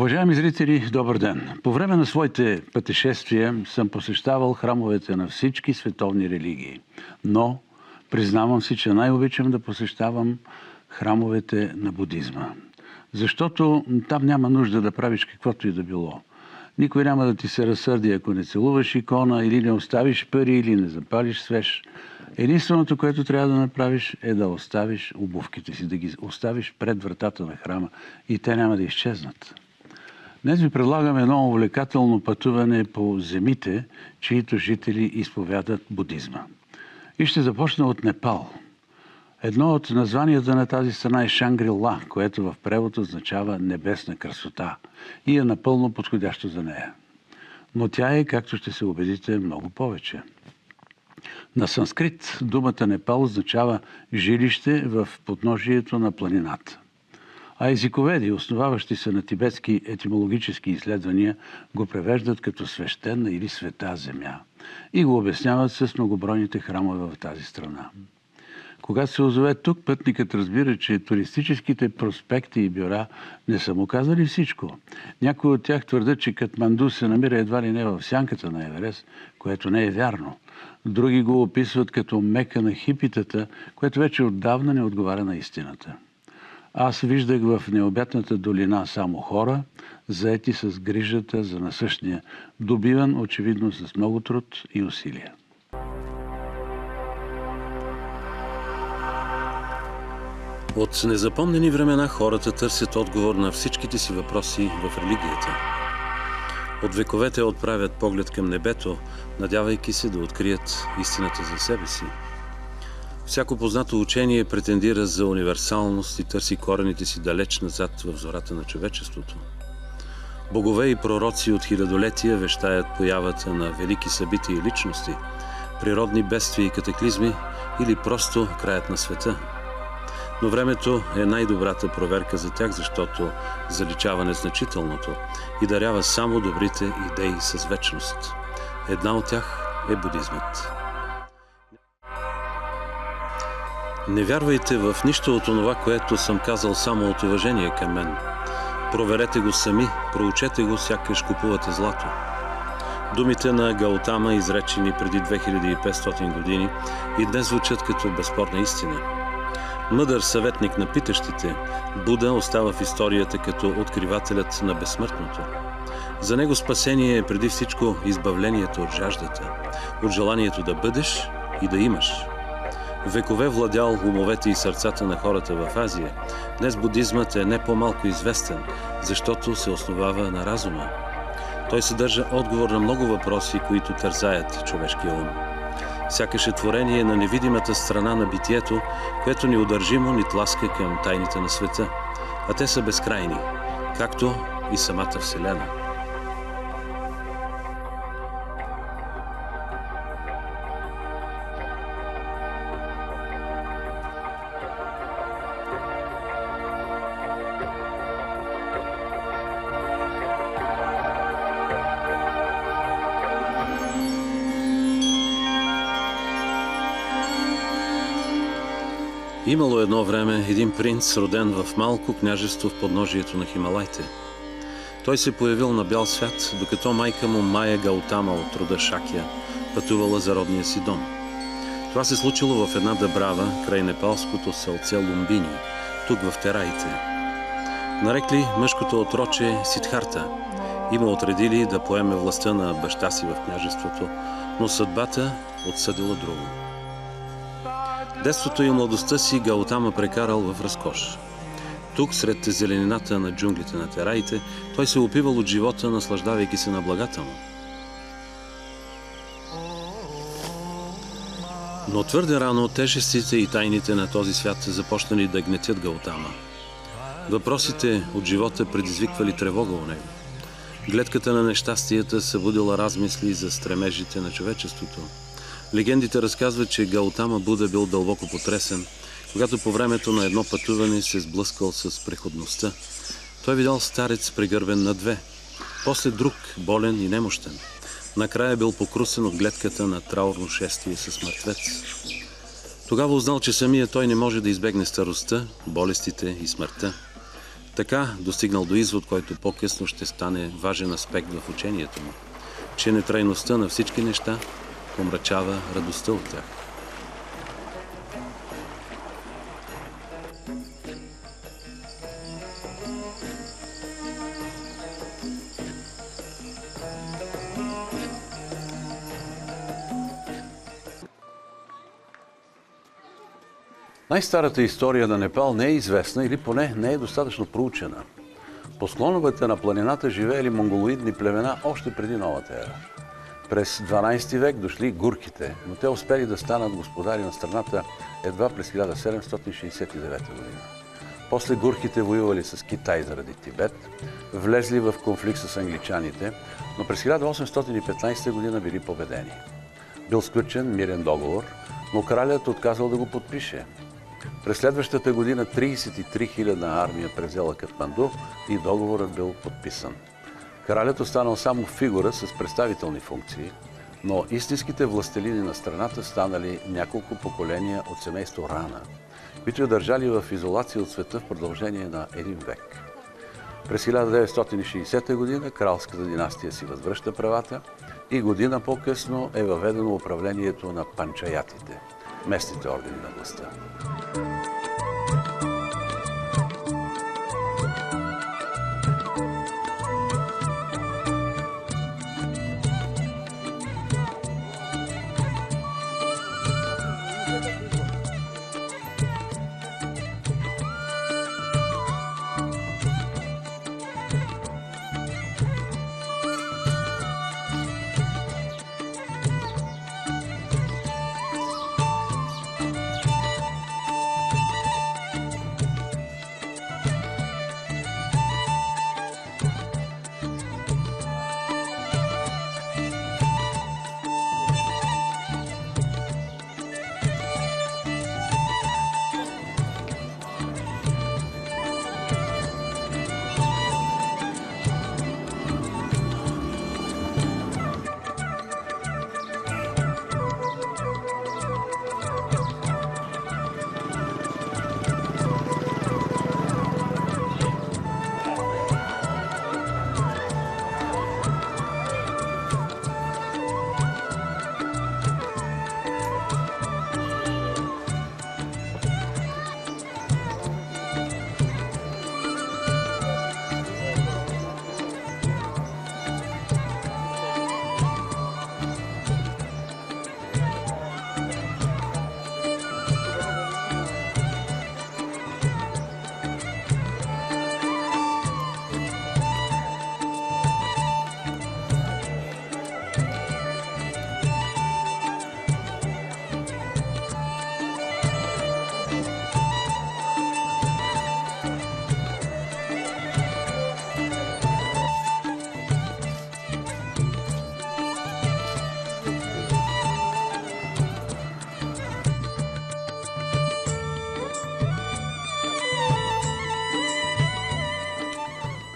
Уважаеми зрители, добър ден! По време на своите пътешествия съм посещавал храмовете на всички световни религии. Но признавам си, че най-обичам да посещавам храмовете на будизма. Защото там няма нужда да правиш каквото и да било. Никой няма да ти се разсърди, ако не целуваш икона, или не оставиш пари, или не запалиш свеж. Единственото, което трябва да направиш, е да оставиш обувките си, да ги оставиш пред вратата на храма и те няма да изчезнат. Днес ви предлагам едно увлекателно пътуване по земите, чието жители изповядат будизма. И ще започна от Непал. Едно от названията на тази страна е Шангри-Ла, което в превод означава небесна красота и е напълно подходящо за нея. Но тя е, както ще се убедите, много повече. На санскрит думата Непал означава жилище в подножието на планината. А езиковеди, основаващи се на тибетски етимологически изследвания, го превеждат като свещена или света земя и го обясняват с многобройните храмове в тази страна. Когато се озове тук, пътникът разбира, че туристическите проспекти и бюра не са му казали всичко. Някои от тях твърдят, че Катманду се намира едва ли не в сянката на Еверест, което не е вярно. Други го описват като мека на хипитата, което вече отдавна не отговаря на истината. Аз виждах в необятната долина само хора, заети с грижата за насъщния, добиван очевидно с много труд и усилия. От незапомнени времена хората търсят отговор на всичките си въпроси в религията. От вековете отправят поглед към небето, надявайки се да открият истината за себе си. Всяко познато учение претендира за универсалност и търси корените си далеч назад в зората на човечеството. Богове и пророци от хилядолетия вещаят появата на велики събития и личности, природни бедствия и катаклизми или просто краят на света. Но времето е най-добрата проверка за тях, защото заличава незначителното и дарява само добрите идеи с вечност. Една от тях е будизмът. Не вярвайте в нищо от онова, което съм казал само от уважение към мен. Проверете го сами, проучете го, сякаш купувате злато. Думите на Гаутама, изречени преди 2500 години, и днес звучат като безспорна истина. Мъдър съветник на питащите, Буда остава в историята като откривателят на безсмъртното. За него спасение е преди всичко избавлението от жаждата, от желанието да бъдеш и да имаш. Векове владял умовете и сърцата на хората в Азия, днес будизмът е не по-малко известен, защото се основава на разума. Той съдържа отговор на много въпроси, които тързаят човешкия ум. Сякаш е творение на невидимата страна на битието, което неудържимо ни тласка към тайните на света, а те са безкрайни, както и самата Вселена. Имало едно време един принц, роден в малко княжество в подножието на Хималайте. Той се появил на бял свят, докато майка му Майя Гаутама от рода Шакя пътувала за родния си дом. Това се случило в една дъбрава край непалското селце Лумбини, тук в Тераите. Нарекли мъжкото отроче Сидхарта и му отредили да поеме властта на баща си в княжеството, но съдбата отсъдила друго. Детството и младостта си Гаутама прекарал в разкош. Тук, сред зеленината на джунглите на Тераите, той се опивал от живота, наслаждавайки се на благата му. Но твърде рано тежестите и тайните на този свят започнали да гнетят Гаутама. Въпросите от живота предизвиквали тревога у него. Гледката на нещастията събудила размисли за стремежите на човечеството. Легендите разказват, че Гаутама Буда бил дълбоко потресен, когато по времето на едно пътуване се сблъскал с преходността. Той видял старец прегърбен на две, после друг, болен и немощен. Накрая бил покрусен от гледката на траурно шествие с мъртвец. Тогава узнал, че самия той не може да избегне старостта, болестите и смъртта. Така достигнал до извод, който по-късно ще стане важен аспект в учението му, че нетрайността на всички неща помрачава радостта от тях. Най-старата история на Непал не е известна или поне не е достатъчно проучена. По склоновете на планината живеели монголоидни племена още преди новата ера. През 12 век дошли гурките, но те успели да станат господари на страната едва през 1769 година. После гурките воювали с Китай заради Тибет, влезли в конфликт с англичаните, но през 1815 година били победени. Бил сключен мирен договор, но кралят отказал да го подпише. През следващата година 33 000 армия презела Катманду и договорът бил подписан. Кралят останал само фигура с представителни функции, но истинските властелини на страната станали няколко поколения от семейство Рана, които я държали в изолация от света в продължение на един век. През 1960 година кралската династия си възвръща правата и година по-късно е въведено управлението на панчаятите, местните ордени на властта.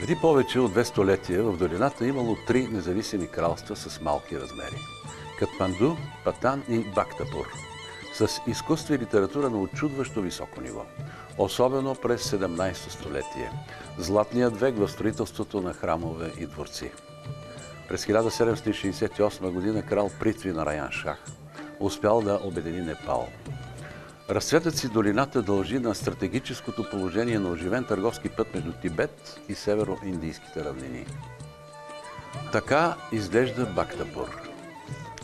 Преди повече от 2 столетия в долината имало 3 независими кралства с малки размери – Катманду, Патан и Бактапур, с изкуство и литература на учудващо високо ниво, особено през 17-то столетие, златният век в строителството на храмове и дворци. През 1768 година крал Притви Нараян Шах успял да обедини Непал. Разцветът си долината дължи на стратегическото положение на оживен търговски път между Тибет и северо-индийските равнини. Така изглежда Бактапур,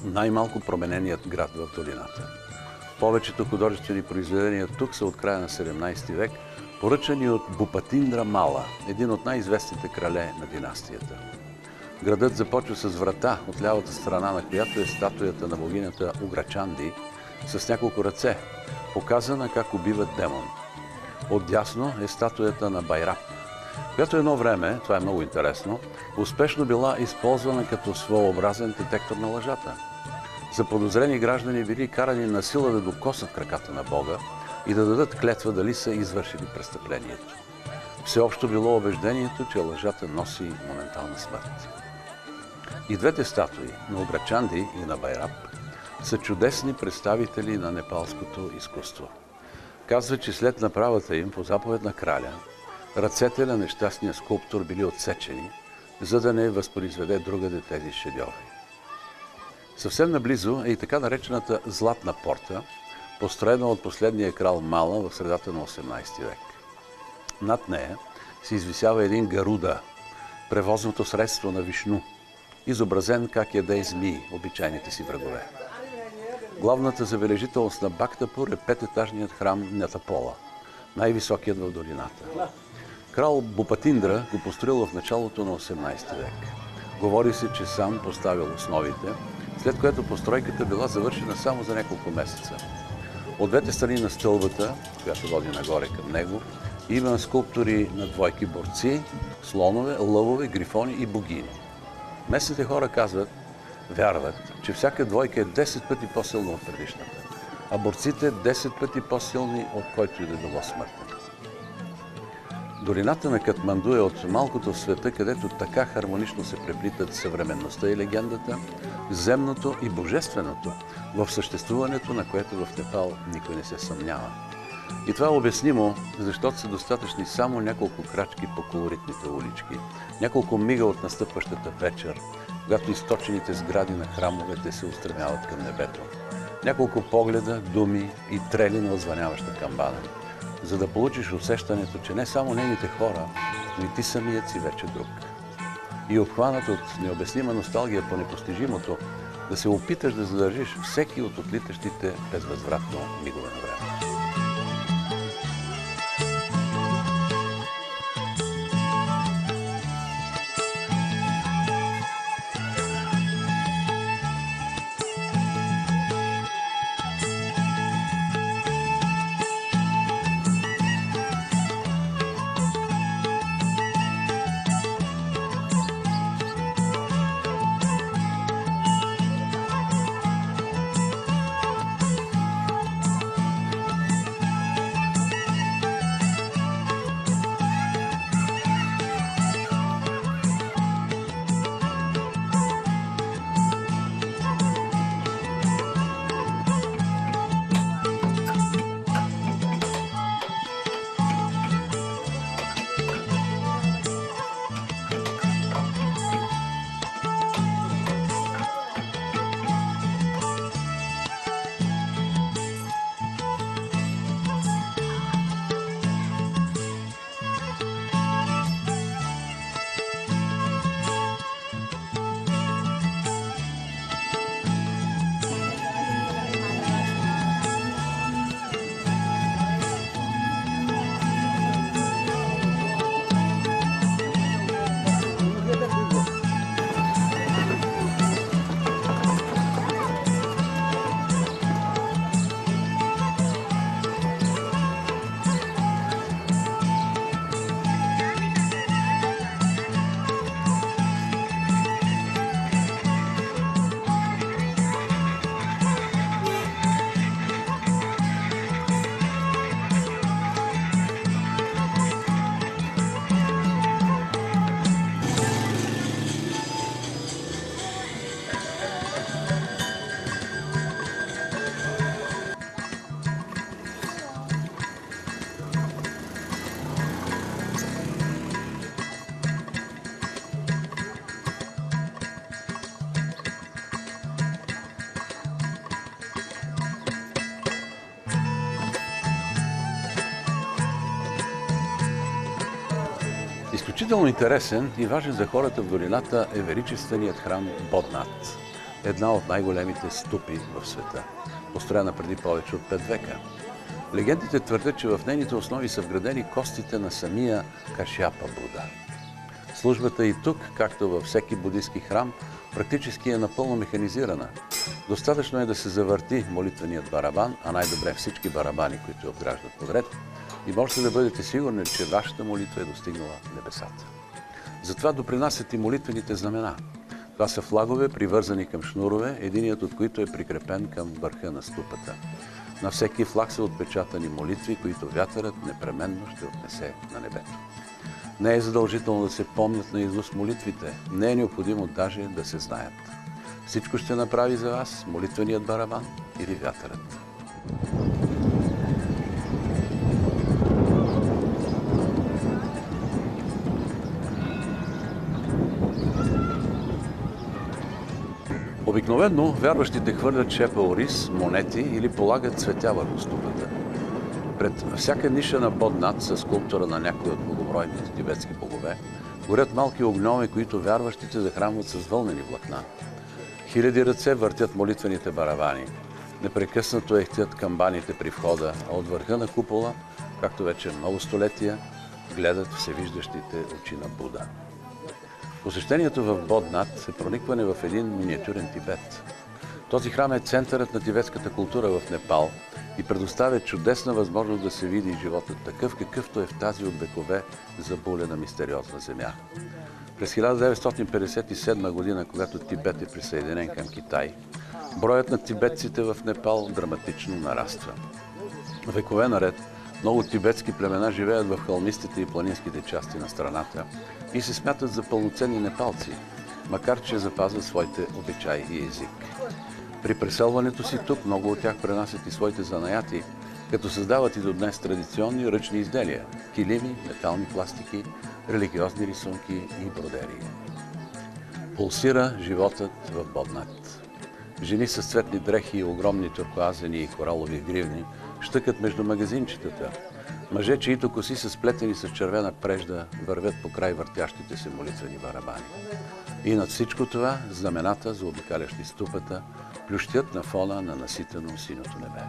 най-малко промененият град в долината. Повечето художествени произведения тук са от края на 17 век, поръчани от Бупатиндра Мала, един от най-известните крале на династията. Градът започва с врата, от лявата страна на която е статуята на богинята Уграчанди с няколко ръце, показана как убиват демон. Отдясно е статуята на Байрап, която едно време, това е много интересно, успешно била използвана като своеобразен детектор на лъжата. Заподозрени граждани били карани на сила да докоснат краката на Бога и да дадат клетва дали са извършили престъплението. Всеобщо било убеждението, че лъжата носи моментална смърт. И двете статуи, на Уграчанди и на Байрап, са чудесни представители на непалското изкуство. Казва, че след направата им по заповед на краля, Ръцете на нещастния скулптор били отсечени, за да не възпроизведе другаде тези шедьоври. Съвсем наблизо е и така наречената Златна порта, построена от последния крал Мала в средата на 18 век. Над нея се извисява един Гаруда, превозното средство на Вишну, изобразен как яде змии, обичайните си врагове. Главната забележителност на Бхактапур е пететажният храм Нетапола, най-високият в долината. Крал Бупатиндра го построил в началото на 18 век. Говори се, че сам поставил основите, след което постройката била завършена само за няколко месеца. От двете страни на стълбата, която води нагоре към него, има скулптури на двойки борци, слонове, лъвове, грифони и богини. Местните хора вярват, че всяка двойка е 10 пъти по-силна от предишната, а борците 10 пъти по-силни от който и да било смъртен. Долината на Катманду е от малкото в света, където така хармонично се преплитат съвременността и легендата, земното и божественото, в съществуването на което в Непал никой не се съмнява. И това е обяснимо, защото са достатъчни само няколко крачки по колоритните улички, няколко мига от настъпващата вечер, когато източените сгради на храмовете се устремяват към небето. Няколко погледа, думи и трели на отзвъняваща камбана, за да получиш усещането, че не само нейните хора, но и ти самият си вече друг. И обхванат от необяснима носталгия по непостижимото, да се опиташ да задържиш всеки от отлитащите безвъзвратно мигове на време. Изключително интересен и важен за хората в долината е величественият храм Боднат, една от най-големите ступи в света, построена преди повече от 5 века. Легендите твърдят, че в нейните основи са вградени костите на самия Кашяпа Буда. Службата и тук, както във всеки будистки храм, практически е напълно механизирана. Достатъчно е да се завърти молитвеният барабан, а най-добре всички барабани, които обграждат подред, и можете да бъдете сигурни, че вашата молитва е достигнала небесата. Затова допринасят и молитвените знамена. Това са флагове, привързани към шнурове, единият от които е прикрепен към върха на ступата. На всеки флаг са отпечатани молитви, които вятърът непременно ще отнесе на небето. Не е задължително да се помнят наизуст молитвите, не е необходимо даже да се знаят. Всичко ще направи за вас молитвеният барабан или вятърът. Обикновено вярващите хвърлят шепа рис, монети или полагат цветя върху ступата. Пред всяка ниша на Боднат със скулптура на някой от многобройните тибетски богове горят малки огньове, които вярващите захранват с вълнени влакна. Хиляди ръце въртят молитвените барабани. Непрекъснато ехтят камбаните при входа, а от върха на купола, както вече много столетия, гледат всевиждащите очи на Буда. Посещението в Боднат е проникване в един миниатюрен Тибет. Този храм е центърът на тибетската култура в Непал и предоставя чудесна възможност да се види животът такъв, какъвто е в тази от векове забулена мистериозна земя. През 1957 година, когато Тибет е присъединен към Китай, броят на тибетците в Непал драматично нараства. Векове наред много тибетски племена живеят в хълмистите и планинските части на страната и се смятат за пълноценни непалци, макар че запазват своите обичаи и език. При преселването си тук много от тях пренасят и своите занаяти, като създават и до днес традиционни ръчни изделия – килими, метални пластики, религиозни рисунки и бродерии. Пулсира животът в Боднат. Жени с цветни дрехи и огромни туркоазени и коралови гривни щъкат между магазинчетата. Мъже, чието коси са сплетени с червена прежда, вървят по край въртящите се молитвени барабани. И над всичко това знамената, заобикалящи ступата, плющят на фона на наситено синото небе.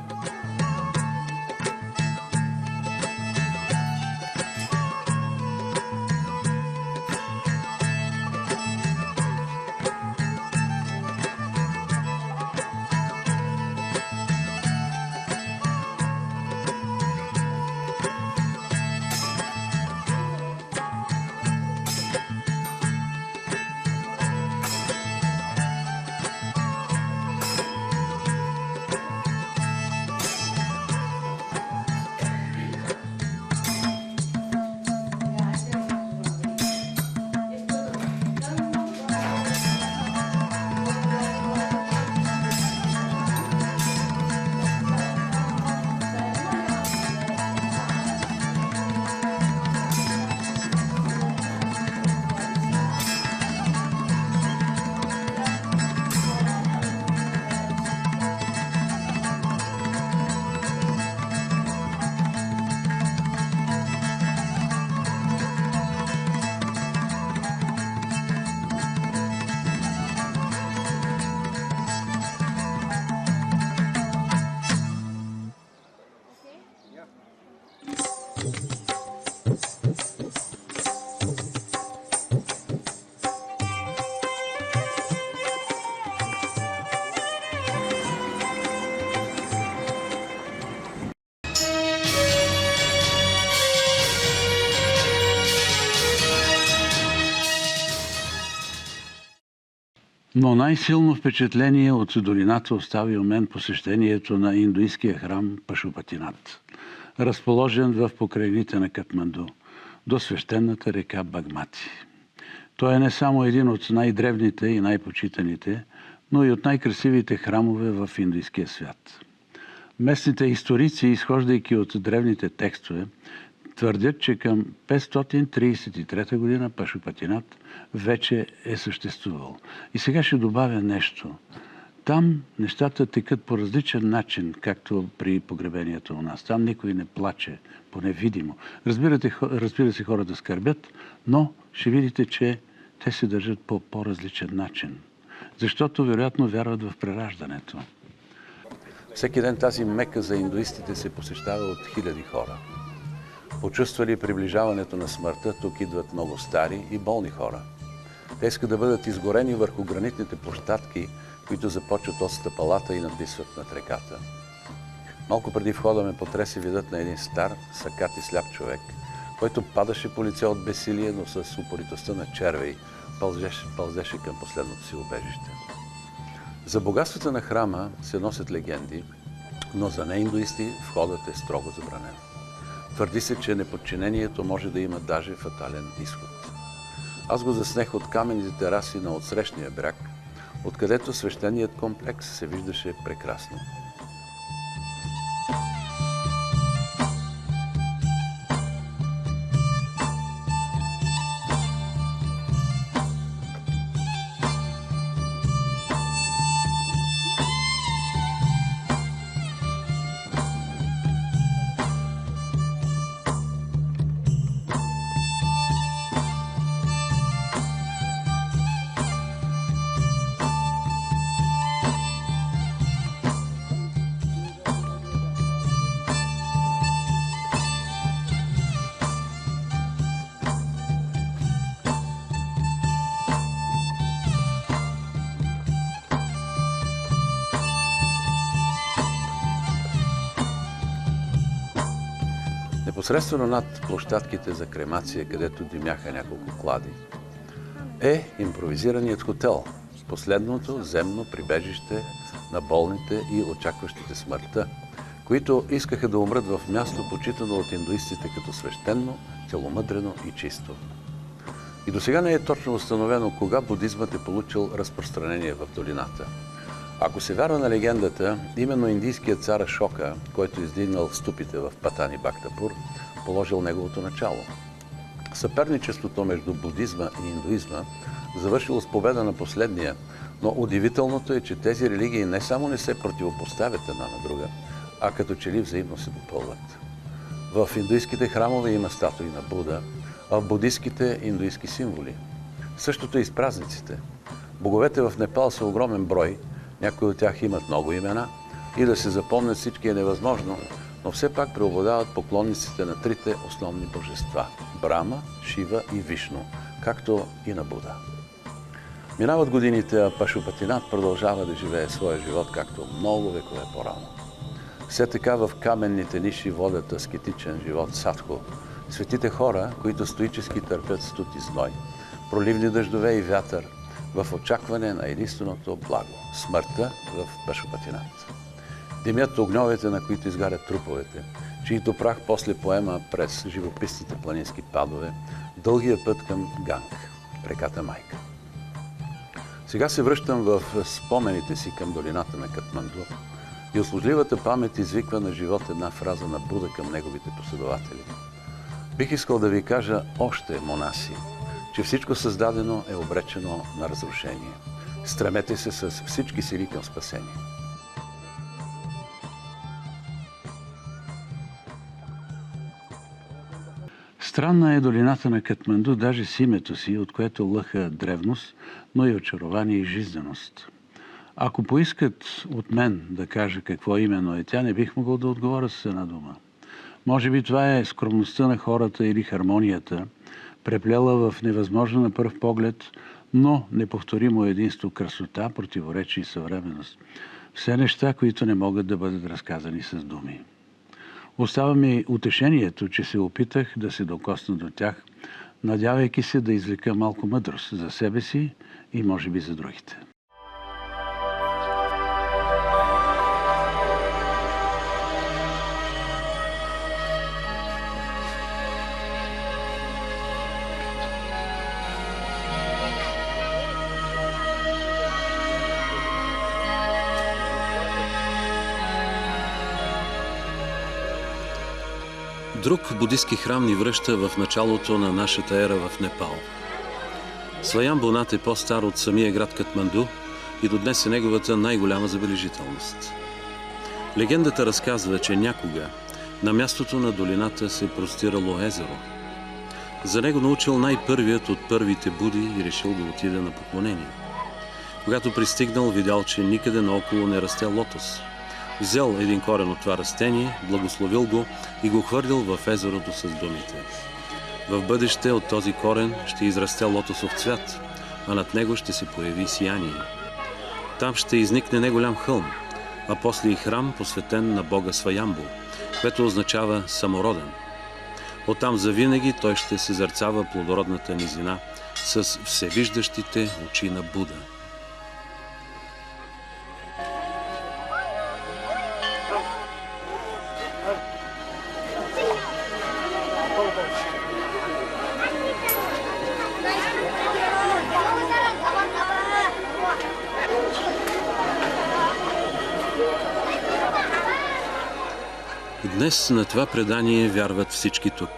Но най-силно впечатление от долината остави у мен посещението на индуистския храм Пашупатинат, разположен в покрайните на Катманду, до свещената река Багмати. Той е не само един от най-древните и най-почитаните, но и от най-красивите храмове в индуистския свят. Местните историци, изхождайки от древните текстове, твърдят, че към 533 година Пашупатинат вече е съществувал. И сега ще добавя нещо. Там нещата текат по различен начин, както при погребението у нас. Там никой не плаче, поне видимо. Разбира се, хората скърбят, но ще видите, че те се държат по по-различен начин. Защото, вероятно, вярват в прераждането. Всеки ден тази мека за индуистите се посещава от хиляди хора. Почувствали приближаването на смъртта, тук идват много стари и болни хора. Те искат да бъдат изгорени върху гранитните площадки, които започват от стъпалата и надвисват над реката. Малко преди входа ме потресе видът на един стар, сакат и сляп човек, който падаше по лице от безсилие, но с упоритостта на червей пълзеше към последното си убежище. За богатствата на храма се носят легенди, но за неиндуисти входът е строго забранен. Твърди се, че неподчинението може да има даже фатален изход. Аз го заснех от каменните тераси на отсрещния бряг, откъдето свещеният комплекс се виждаше прекрасно. Непосредствено над площадките за кремация, където димяха няколко клади, е импровизираният хотел, последното земно прибежище на болните и очакващите смъртта, които искаха да умрат в място, почитано от индуистите като свещено, целомъдрено и чисто. И досега не е точно установено кога будизмът е получил разпространение в долината. Ако се вярва на легендата, именно индийският цар Ашока, който издигнал ступите в Патани Бхактапур, положил неговото начало. Съперничеството между будизма и индуизма завършило с победа на последния, но удивителното е, че тези религии не само не се противопоставят една на друга, а като че ли взаимно се допълват. В индуистските храмове има статуи на Буда, а в будистските индуистски символи. Същото и с празниците. Боговете в Непал са огромен брой, някои от тях имат много имена и да се запомнят всички е невъзможно, но все пак преобладават поклонниците на трите основни божества – Брама, Шива и Вишну, както и на Буда. Минават годините, а Пашупатинат продължава да живее своя живот, както много векове по-рано. Все така в каменните ниши водят аскетичен живот садху, светите хора, които стоически търпят студ и зной, проливни дъждове и вятър, в очакване на единственото благо – смъртта в Пашупатинат. Димят огньовете, на които изгарят труповете, чието прах после поема през живописните планински падове дългия път към Ганг, реката майка. Сега се връщам в спомените си към долината на Катманду и услужливата памет извиква на живот една фраза на Буда към неговите последователи. Бих искал да ви кажа още, монаси, че всичко създадено е обречено на разрушение. Стремете се с всички сили към спасение. Странна е долината на Катманду, даже с името си, от което лъха древност, но и очарование и жизненост. Ако поискат от мен да кажа какво именно е тя, не бих могъл да отговоря с една дума. Може би това е скромността на хората или хармонията, преплела в невъзможно на пръв поглед, но неповторимо единство, красота, противоречие и съвременност. Все неща, които не могат да бъдат разказани с думи. Остава ми утешението, че се опитах да се докосна до тях, надявайки се да извлека малко мъдрост за себе си и може би за другите. Друг будистки храм ни връща в началото на нашата ера в Непал. Сваямбунат е по-стар от самия град Катманду и до днес е неговата най-голяма забележителност. Легендата разказва, че някога на мястото на долината се простирало езеро. За него научил най-първият от първите буди и решил да отиде на поклонение. Когато пристигнал, видял, че никъде наоколо не расте лотос. Взел един корен от това растение, благословил го и го хвърлил в езерото с думите: в бъдеще от този корен ще израсте лотосов цвят, а над него ще се появи сияние. Там ще изникне неголям хълм, а после и храм, посветен на бога Сваямбу, което означава самороден. Оттам завинаги той ще се зърцава плодородната низина с всевиждащите очи на Буда. Днес на това предание вярват всички тук.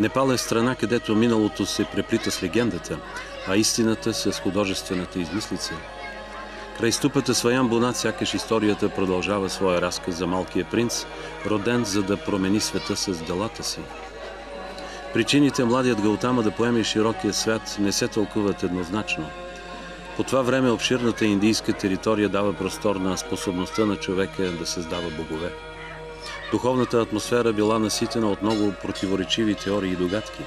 Непал е страна, където миналото се преплита с легендата, а истината с художествената измислица. Край ступата Сваямбунат сякаш историята продължава своя разказ за малкия принц, роден за да промени света с делата си. Причините младият Гаутама да поеме широкия свят не се тълкуват еднозначно. По това време обширната индийска територия дава простор на способността на човека да създава богове. Духовната атмосфера била наситена от много противоречиви теории и догадки.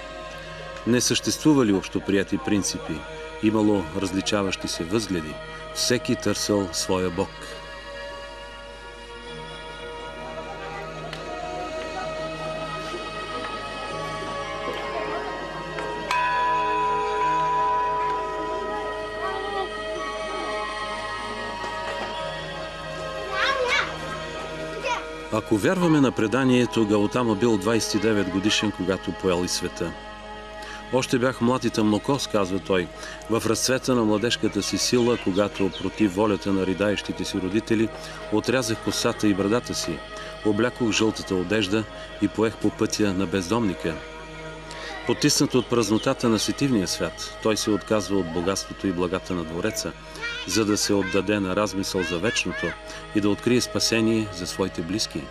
Не съществували общоприяти принципи, имало различаващи се възгледи, всеки търсил своя бог. Ако вярваме на преданието, Гаутама бил 29 годишен, когато поел и света. Още бях млад и тъмнокос, казва той, в разцвета на младежката си сила, когато против волята на ридаещите си родители отрязах косата и брадата си, облякох жълтата одежда и поех по пътя на бездомника. Потиснат от празнотата на сетивния свят, той се отказва от богатството и благата на двореца, за да се отдаде на размисъл за вечното и да открие спасение за своите близки.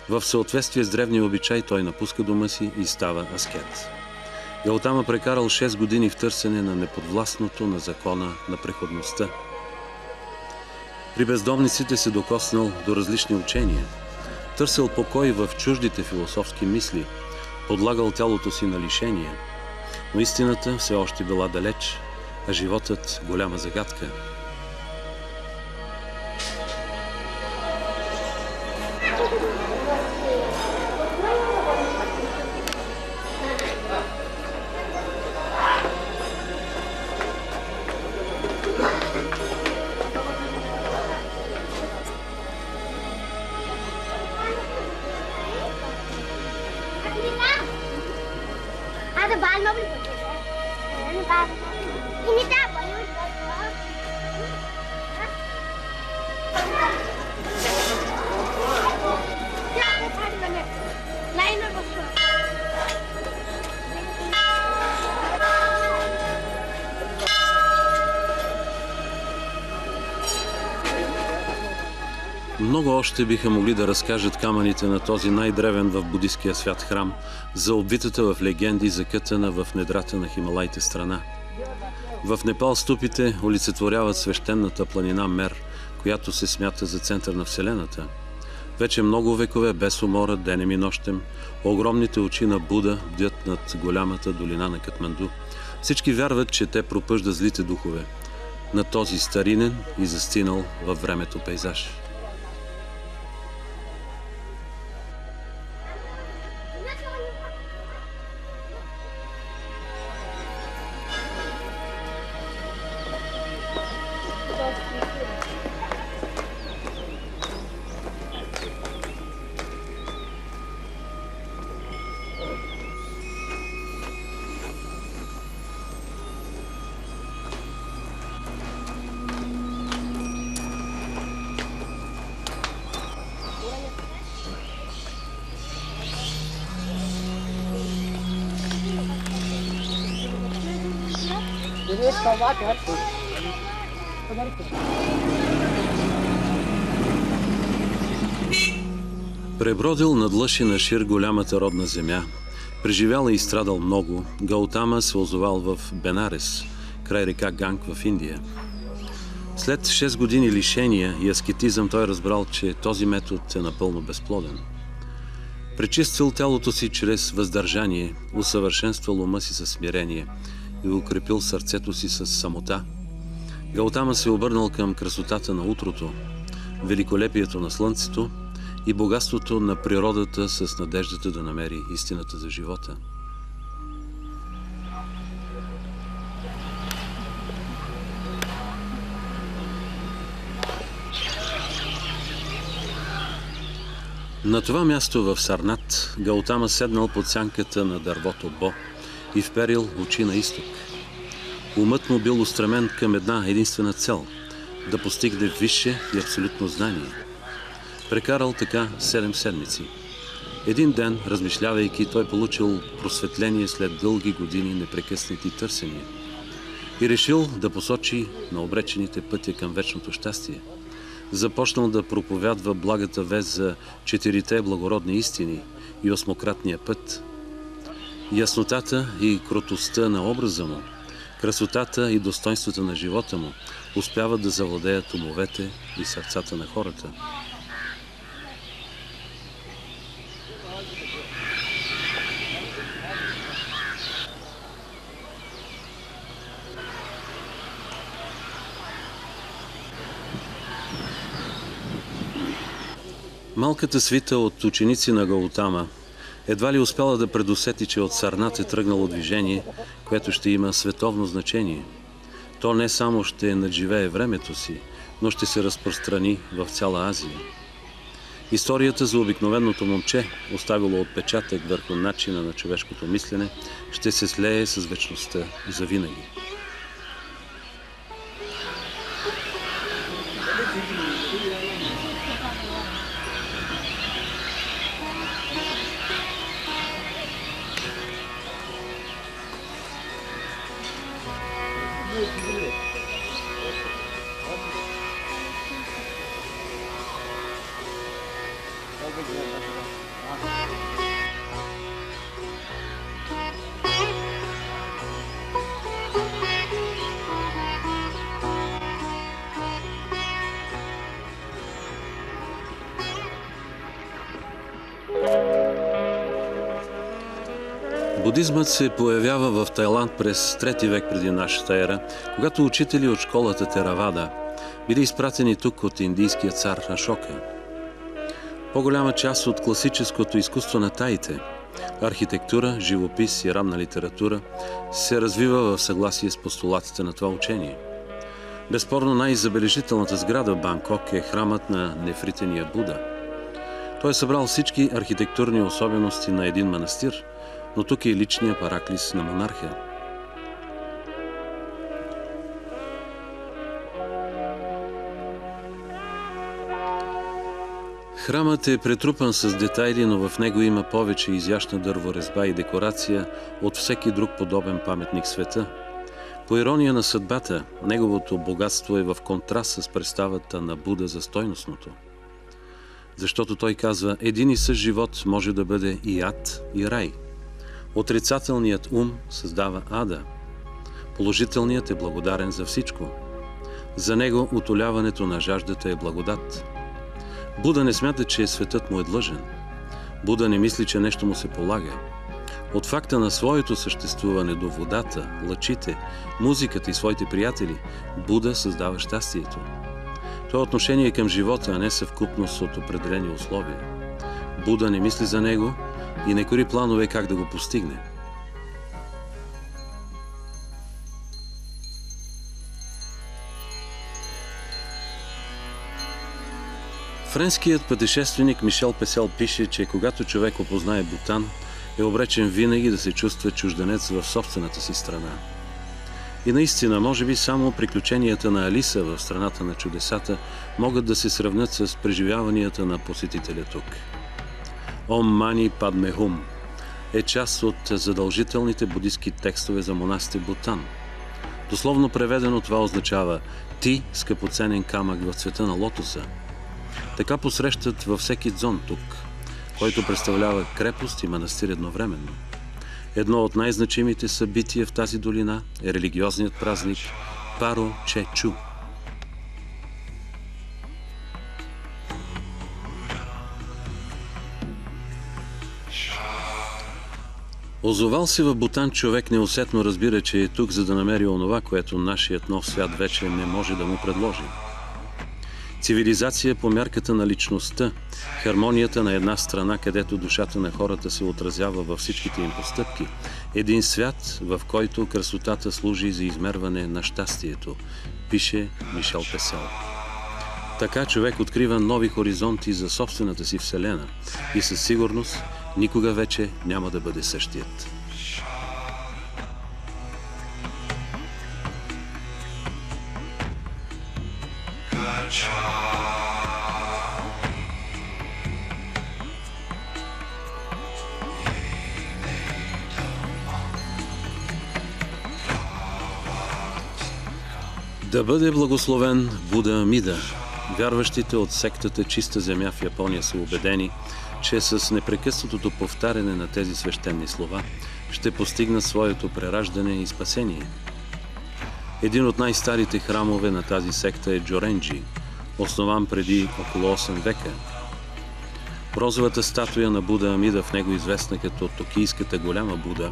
В съответствие с древния обичай той напуска дома си и става аскет. Гаутама прекарал 6 години в търсене на неподвластното на закона на преходността. При бездомниците се докоснал до различни учения, търсил покой в чуждите философски мисли, подлагал тялото си на лишение, но истината все още била далеч, а животът голяма загадка. Много още биха могли да разкажат камъните на този най-древен в будистския свят храм за обвитата в легенди, закътана в недрата на Хималайте страна. В Непал ступите олицетворяват свещената планина Мер, която се смята за център на Вселената. Вече много векове, без умора, денем и нощем, огромните очи на Буда бдят над голямата долина на Катманду. Всички вярват, че те пропъждат злите духове на този старинен и застинал във времето пейзаж. Пребродил над лъши на шир голямата родна земя, преживял и изстрадал много, Гаутама се озовал в Бенарес, край река Ганг в Индия. След 6 години лишения и аскетизъм той разбрал, че този метод е напълно безплоден. Пречистил тялото си чрез въздържание, усъвършенствал ума си със смирение и укрепил сърцето си с самота. Гаутама се обърнал към красотата на утрото, великолепието на слънцето и богатството на природата с надеждата да намери истината за живота. На това място в Сарнат Гаутама седнал под сянката на дървото Бо и вперил очи на изток. Умът му бил устремен към една единствена цел – да постигне висше и абсолютно знание. Прекарал така 7 седмици. Един ден, размишлявайки, той получил просветление след дълги години непрекъснати търсения и решил да посочи на обречените пътя към вечното щастие. Започнал да проповядва благата вест за 4 благородни истини и 8-кратния път. Яснотата и кротостта на образа му, красотата и достоинствата на живота му успяват да завладеят умовете и сърцата на хората. Малката свита от ученици на Гаутама едва ли успяла да предусети, че от Сарнат е тръгнало движение, което ще има световно значение. То не само ще надживее времето си, но ще се разпространи в цяла Азия. Историята за обикновеното момче, оставило отпечатък върху начина на човешкото мислене, ще се слее с вечността завинаги. Будизмът се появява в Тайланд през 3 век преди нашата ера, когато учители от школата Теравада били изпратени тук от индийския цар Ашока. По-голяма част от класическото изкуство на таите – архитектура, живопис и ранна литература – се развива в съгласие с постулатите на това учение. Безспорно най-забележителната сграда в Банкок е храмът на нефритения Буда. Той е събрал всички архитектурни особености на един манастир, но тук е личният параклис на монарха. Храмът е претрупан с детайли, но в него има повече изящна дърворезба и декорация от всеки друг подобен паметник в света. По ирония на съдбата, неговото богатство е в контраст с представата на Буда за стойностното. Защото той казва, един и същ живот може да бъде и ад, и рай. Отрицателният ум създава ада. Положителният е благодарен за всичко. За него утоляването на жаждата е благодат. Буда не смята, че светът му е длъжен. Буда не мисли, че нещо му се полага. От факта на своето съществуване до водата, лъчите, музиката и своите приятели, Буда създава щастието. Това отношение към живота, а не съвкупност от определени условия. Буда не мисли за него и не кори планове как да го постигне. Френският пътешественик Мишел Песел пише, че когато човек опознае Бутан, е обречен винаги да се чувства чужденец в собствената си страна. И наистина, може би само приключенията на Алиса в страната на чудесата могат да се сравнят с преживяванията на посетителя тук. Ом Мани Падме Хум е част от задължителните будистки текстове за монасите Бутан. Дословно преведено това означава «Ти, скъпоценен камък в цвета на лотоса». Така посрещат във всеки дзон тук, който представлява крепост и манастир едновременно. Едно от най-значимите събития в тази долина е религиозният празник Паро Че Чу. Озовал се в Бутан човек неусетно разбира, че е тук, за да намери онова, което нашият нов свят вече не може да му предложи. Цивилизация по мярката на личността, хармонията на една страна, където душата на хората се отразява във всичките им постъпки. Един свят, в който красотата служи за измерване на щастието, пише Мишел Песел. Така човек открива нови хоризонти за собствената си вселена и със сигурност никога вече няма да бъде същият. Да бъде благословен Буда Амида. Вярващите от сектата Чиста земя в Япония са убедени, че с непрекъснатото повтаряне на тези свещени слова ще постигнат своето прераждане и спасение. Един от най-старите храмове на тази секта е Джоренджи, основан преди около 8 века. Бронзовата статуя на Буда Амида, в него известна като Токийската голяма Буда,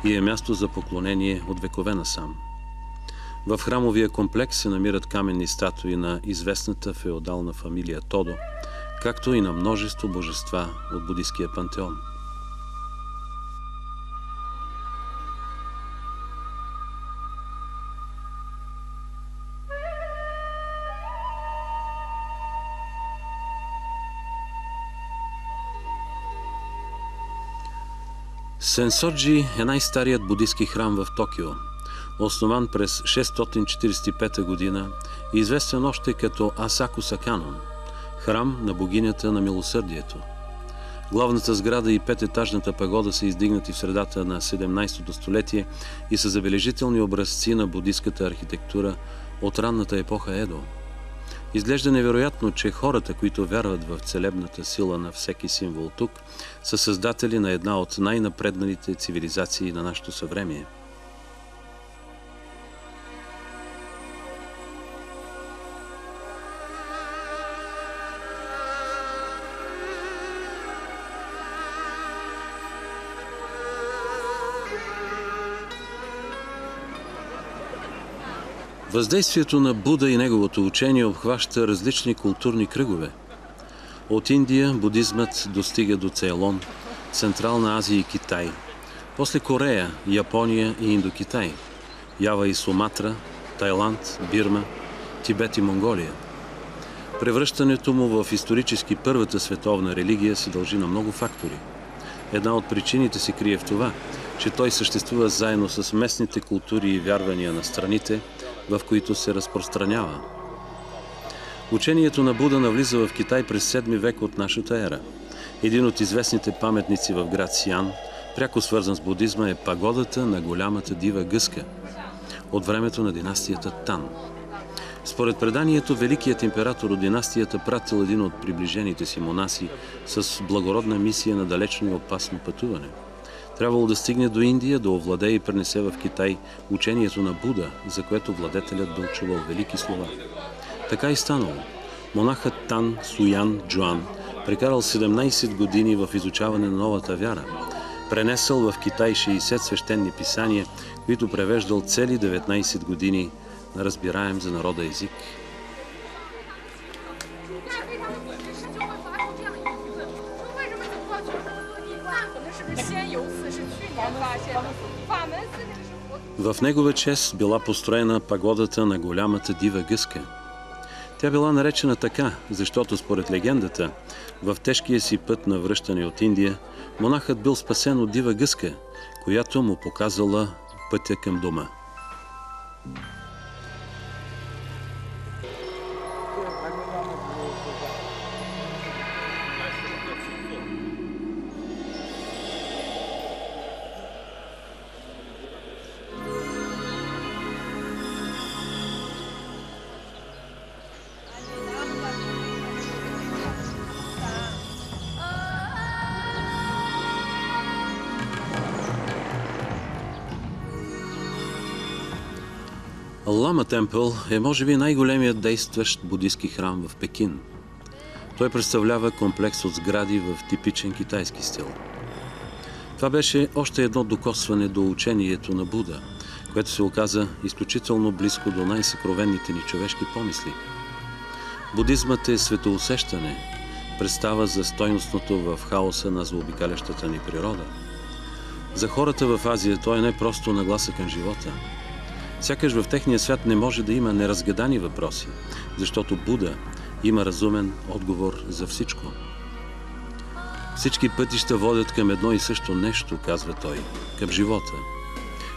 и е място за поклонение от векове насам. В храмовия комплекс се намират каменни статуи на известната феодална фамилия Тодо, както и на множество божества от будистския пантеон. Сенсоджи е най-старият будистки храм в Токио, основан през 645 година и известен още като Асаку Саканон, храм на богинята на милосърдието. Главната сграда и пететажната пагода са издигнати в средата на 17-то столетие и са забележителни образци на будистката архитектура от ранната епоха Едо. Изглежда невероятно, че хората, които вярват в целебната сила на всеки символ тук, са създатели на една от най-напредналите цивилизации на нашето съвремие. Въздействието на Буда и неговото учение обхваща различни културни кръгове. От Индия будизмът достига до Цейлон, Централна Азия и Китай, после Корея, Япония и Индокитай, Ява и Суматра, Тайланд, Бирма, Тибет и Монголия. Превръщането му в исторически първата световна религия се дължи на много фактори. Една от причините се крие в това, че той съществува заедно с местните култури и вярвания на страните, в които се разпространява. Учението на Буда навлиза в Китай през 7 век от нашата ера. Един от известните паметници в град Сиан, пряко свързан с будизма, е пагодата на голямата дива гъска от времето на династията Тан. Според преданието, великият император от династията пратил един от приближените си монаси с благородна мисия на далечно и опасно пътуване. Трябвало да стигне до Индия, да овладее и пренесе в Китай учението на Буда, за което владетелят бил чувал велики слова. Така и станало. Монахът Тан Суян Джуан прекарал 17 години в изучаване на новата вяра. Пренесъл в Китай 60 свещени писания, които превеждал цели 19 години на разбираем за народа език. В негова чест била построена пагодата на голямата дива гъска. Тя била наречена така, защото според легендата, в тежкия си път на връщане от Индия, монахът бил спасен от дива гъска, която му показала пътя към дома. Лама Темпъл е може би най-големият действащ будистки храм в Пекин. Той представлява комплекс от сгради в типичен китайски стил. Това беше още едно докосване до учението на Буда, което се оказа изключително близко до най-съкровенните ни човешки помисли. Будизмът е светоусещане, представа за стойностното в хаоса на заобикалящата ни природа. За хората в Азия той е не просто нагласа към живота. Сякаш в техния свят не може да има неразгадани въпроси, защото Буда има разумен отговор за всичко. Всички пътища водят към едно и също нещо, казва той, към живота.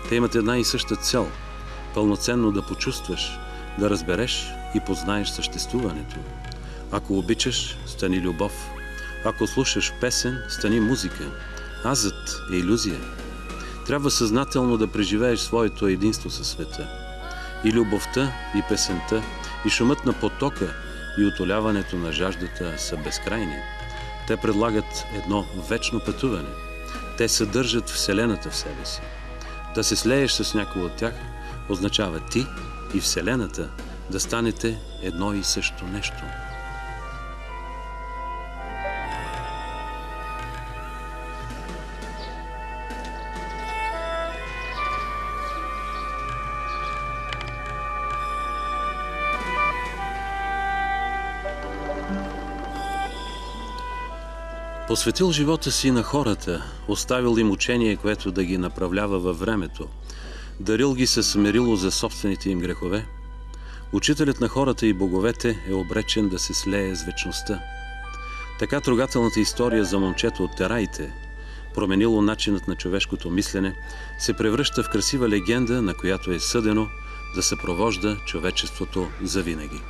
Те имат една и съща цел – пълноценно да почувстваш, да разбереш и познаеш съществуването. Ако обичаш, стани любов. Ако слушаш песен, стани музика. Азът е илюзия. Трябва съзнателно да преживееш своето единство със света. И любовта, и песента, и шумът на потока, и утоляването на жаждата са безкрайни. Те предлагат едно вечно пътуване. Те съдържат Вселената в себе си. Да се слееш с някой от тях означава ти и Вселената да станете едно и също нещо. Посветил живота си на хората, оставил им учение, което да ги направлява във времето, дарил ги с мерило за собствените им грехове. Учителят на хората и боговете е обречен да се слее с вечността. Така трогателната история за момчето от Тераите променило начинът на човешкото мислене, се превръща в красива легенда, на която е съдено да съпровожда човечеството завинаги.